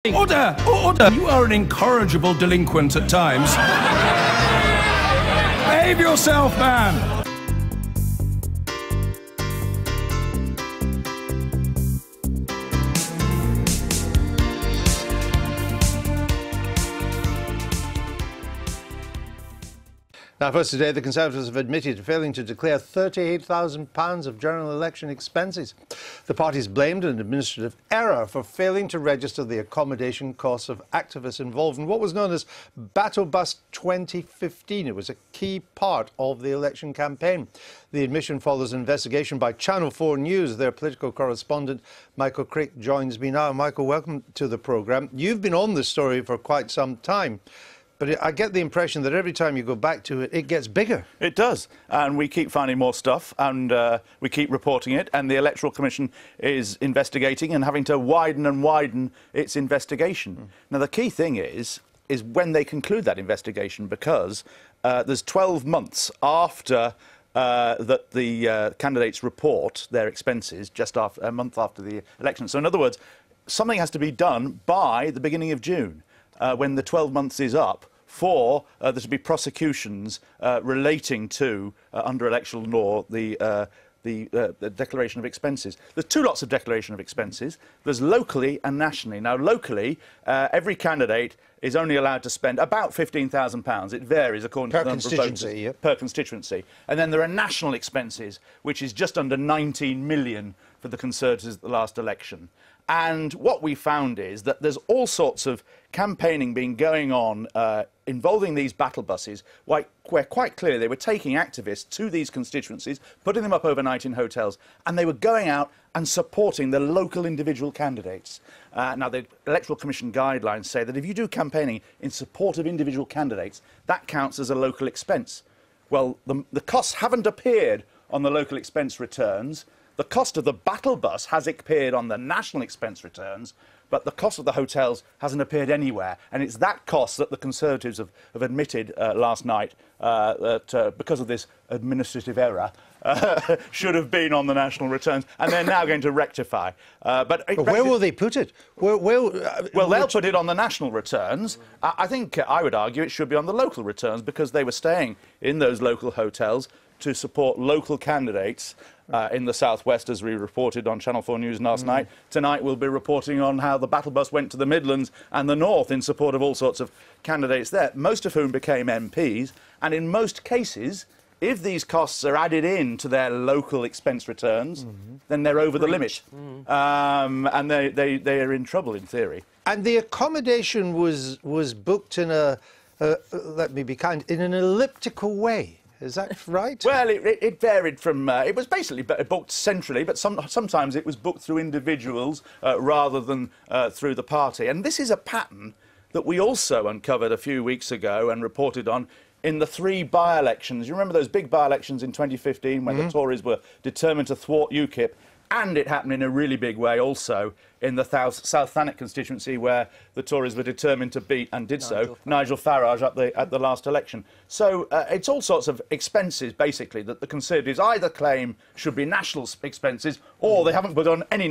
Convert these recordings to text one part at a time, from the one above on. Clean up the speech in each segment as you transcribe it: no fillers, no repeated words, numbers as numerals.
Order! Order! You are an incorrigible delinquent at times. Behave yourself, man! Now, first today, the Conservatives have admitted to failing to declare £38,000 of general election expenses. The party's blamed an administrative error for failing to register the accommodation costs of activists involved in what was known as Battle Bus 2015. It was a key part of the election campaign. The admission follows an investigation by Channel 4 News. Their political correspondent, Michael Crick, joins me now. Michael, welcome to the programme. You've been on this story for quite some time. But I get the impression that every time you go back to it, it gets bigger. It does. And we keep finding more stuff, and we keep reporting it. And the Electoral Commission is investigating and having to widen and widen its investigation. Now, the key thing is when they conclude that investigation, because there's 12 months after that the candidates report their expenses, just after a month after the election. So, in other words, something has to be done by the beginning of June, when the 12 months is up, for there to be prosecutions relating to, under electoral law, the declaration of expenses. There's two lots of declaration of expenses. There's locally and nationally. Now, locally, every candidate is only allowed to spend about £15,000. It varies according to the number of votes per constituency. And then there are national expenses, which is just under 19 million for the Conservatives at the last election. And what we found is that there's all sorts of campaigning being going on involving these battle buses, where quite clearly they were taking activists to these constituencies, putting them up overnight in hotels, and they were going out and supporting the local individual candidates. Now, the Electoral Commission guidelines say that if you do campaigning in support of individual candidates, that counts as a local expense. Well, the costs haven't appeared on the local expense returns. The cost of the battle bus has appeared on the national expense returns, but the cost of the hotels hasn't appeared anywhere. And it's that cost that the Conservatives have admitted last night that because of this administrative error should have been on the national returns, and they're now going to rectify. But where will they put it? Well, they'll put it on the national returns. I think I would argue it should be on the local returns, because they were staying in those local hotels to support local candidates in the southwest, as we reported on Channel 4 News last night. Tonight we'll be reporting on how the battle bus went to the Midlands and the North in support of all sorts of candidates there, most of whom became MPs. And in most cases, if these costs are added in to their local expense returns, then they're over the limit. And they are in trouble, in theory. And the accommodation was booked in a, let me be kind, in an elliptical way. Is that right? Well, it varied from... it was basically booked centrally, but sometimes it was booked through individuals rather than through the party. And this is a pattern that we also uncovered a few weeks ago and reported on in the 3 by-elections. You remember those big by-elections in 2015 when the Tories were determined to thwart UKIP? And it happened in a really big way also in the South Thanet constituency, where the Tories were determined to beat, and did so, Nigel Farage at the last election. So it's all sorts of expenses, basically, that the Conservatives either claim should be national expenses, or they haven't put on any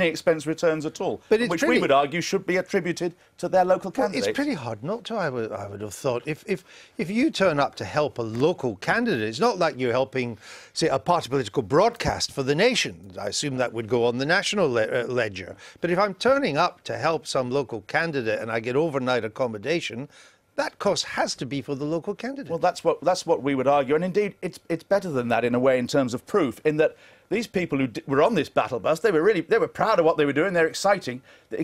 expense returns at all, which we would argue should be attributed to their local candidates. It's pretty hard not to, I would have thought. If you turn up to help a local candidate, it's not like you're helping, say, a party political broadcast for the nation. I assume that would go on the national ledger. But if I'm turning up to help some local candidate and I get overnight accommodation, that cost has to be for the local candidate. Well, that's what we would argue. And indeed, it's better than that in a way, in terms of proof, in that these people who were on this battle bus, they were proud of what they were doing. They're excited. They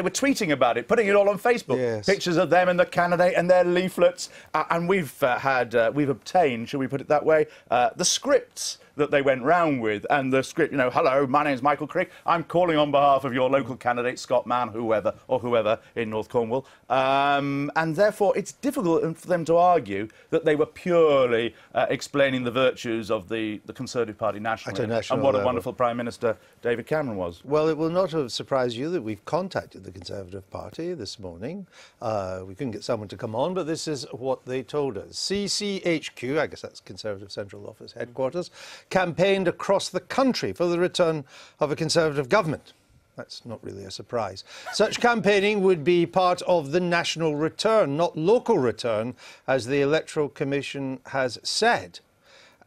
were tweeting about it, putting it all on Facebook. Yes. Pictures of them and the candidate and their leaflets. And we've obtained, shall we put it that way, the scripts that they went round with, and the script, you know, hello, my name's Michael Crick, I'm calling on behalf of your local candidate, Scott Mann, whoever in North Cornwall. And therefore, it's difficult for them to argue that they were purely explaining the virtues of the Conservative Party nationally, and what a wonderful Prime Minister David Cameron was. Well, it will not have surprised you that we've contacted the Conservative Party this morning. We couldn't get someone to come on, but this is what they told us. CCHQ, I guess that's Conservative Central Office Headquarters, campaigned across the country for the return of a Conservative government. That's not really a surprise. Such campaigning would be part of the national return, not local return, as the Electoral Commission has said.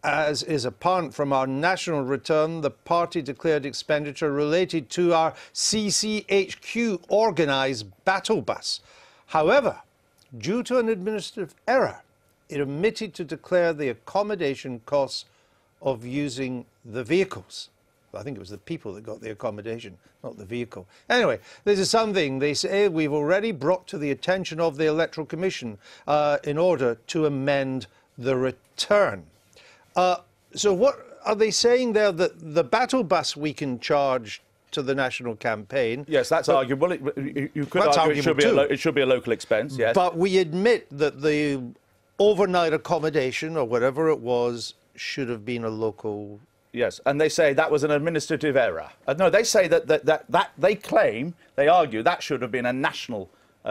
As is apparent from our national return, the party declared expenditure related to our CCHQ organised battle bus. However, due to an administrative error, it omitted to declare the accommodation costs of using the vehicles. I think it was the people that got the accommodation, not the vehicle. Anyway, this is something they say we've already brought to the attention of the Electoral Commission in order to amend the return. So what are they saying there, that the battle bus we can charge to the national campaign? Yes, that's arguable. You could argue it should be a local expense, yes. But we admit that the overnight accommodation or whatever it was should have been a local. Yes, and they say that was an administrative error. No, they say that they argue that should have been a national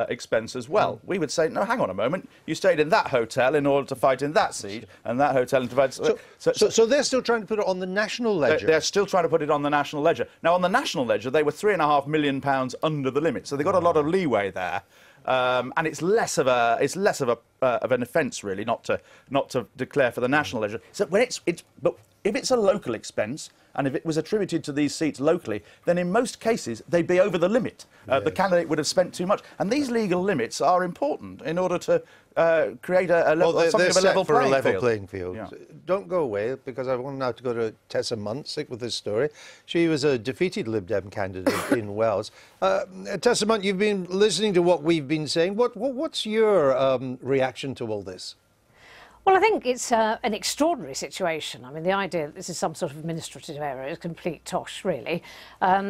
expense as well. We would say, no, hang on a moment, you stayed in that hotel in order to fight in that seat, and that hotel in fight. So they're still trying to put it on the national ledger? They're still trying to put it on the national ledger. Now, on the national ledger, they were £3.5 million under the limit, so they got a lot of leeway there. And it's less of an offence, really, not to declare for the national ledger. So but if it's a local expense, and if it was attributed to these seats locally, then in most cases they'd be over the limit. The candidate would have spent too much, and these legal limits are important in order to create something of a level playing field. Yeah. Don't go away, because I want now to go to Tessa Munt, stick with this story. She was a defeated Lib Dem candidate in Wales. Tessa Munt, you've been listening to what we've been saying. What's your reaction to all this? Well, I think it's an extraordinary situation. I mean, the idea that this is some sort of administrative error is complete tosh, really. I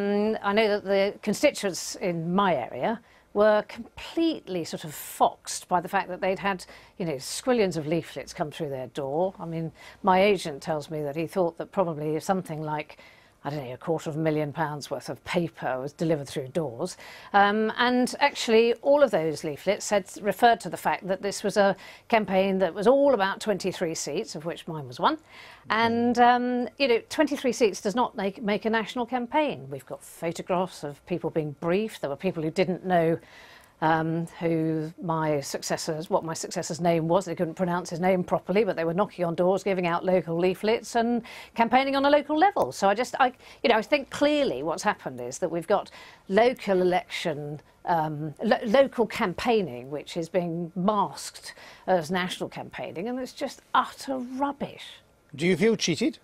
know that the constituents in my area were completely sort of foxed by the fact that they'd had, squillions of leaflets come through their door. I mean, my agent tells me that he thought that probably something like, I don't know, £250,000 worth of paper was delivered through doors. And actually, all of those leaflets referred to the fact that this was a campaign that was all about 23 seats, of which mine was one. And, 23 seats does not make a national campaign. We've got photographs of people being briefed. There were people who didn't know what my successor's name was. They couldn't pronounce his name properly, but they were knocking on doors, giving out local leaflets and campaigning on a local level. So I think clearly what's happened is that we've got local election, local campaigning, which is being masked as national campaigning, and it's just utter rubbish. Do you feel cheated?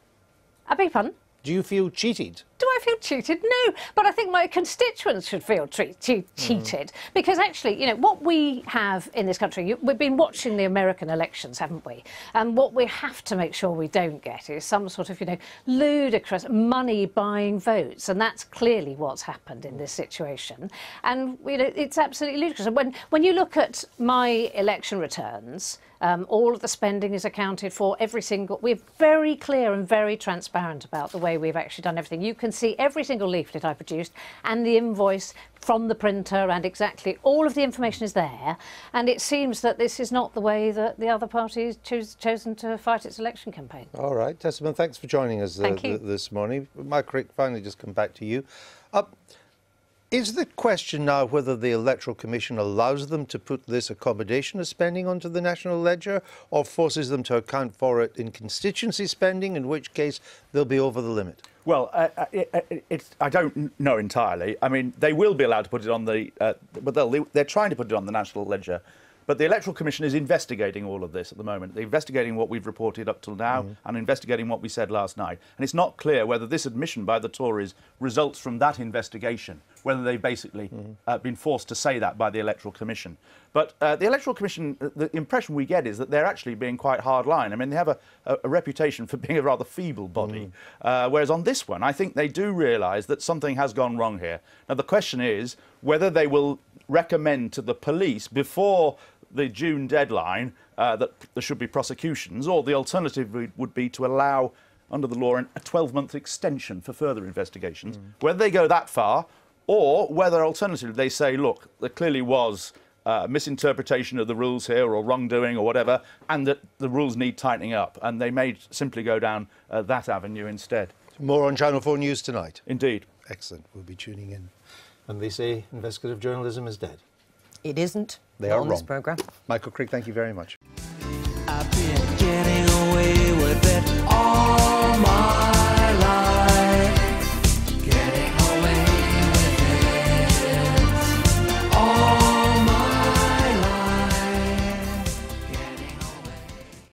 I beg your pardon? Do you feel cheated? Do I feel cheated? No, but I think my constituents should feel cheated because actually, what we have in this country, we've been watching the American elections, haven't we? And what we have to make sure we don't get is some sort of, ludicrous money buying votes, and that's clearly what's happened in this situation. And it's absolutely ludicrous. And when you look at my election returns, all of the spending is accounted for. We're very clear and very transparent about the way we've actually done everything. You can see every single leaflet I produced and the invoice from the printer, and exactly all of the information is there. And it seems that this is not the way that the other party has chosen to fight its election campaign. All right, Tessa Munt, thanks for joining us this morning. Mike Crick, finally just come back to you. Is the question now whether the Electoral Commission allows them to put this accommodation as spending onto the national ledger, or forces them to account for it in constituency spending, in which case they'll be over the limit? Well, I don't know entirely. I mean, they will be allowed to put it on they're trying to put it on the national ledger. But the Electoral Commission is investigating all of this at the moment. They're investigating what we've reported up till now and investigating what we said last night. And it's not clear whether this admission by the Tories results from that investigation, whether they've basically been forced to say that by the Electoral Commission. But the Electoral Commission, the impression we get is that they're actually being quite hardline. I mean, they have a reputation for being a rather feeble body. Whereas on this one, I think they do realise that something has gone wrong here. Now, the question is whether they will recommend to the police before the June deadline that there should be prosecutions, or the alternative would be to allow, under the law, a 12-month extension for further investigations. Whether they go that far, or whether alternatively they say, look, there clearly was misinterpretation of the rules here, or wrongdoing, or whatever, and that the rules need tightening up, and they may simply go down that avenue instead. More on Channel 4 News tonight. Indeed. Excellent. We'll be tuning in. And they say investigative journalism is dead. It isn't. They Not are on this wrong. programme. Michael Crick, thank you very much. I've been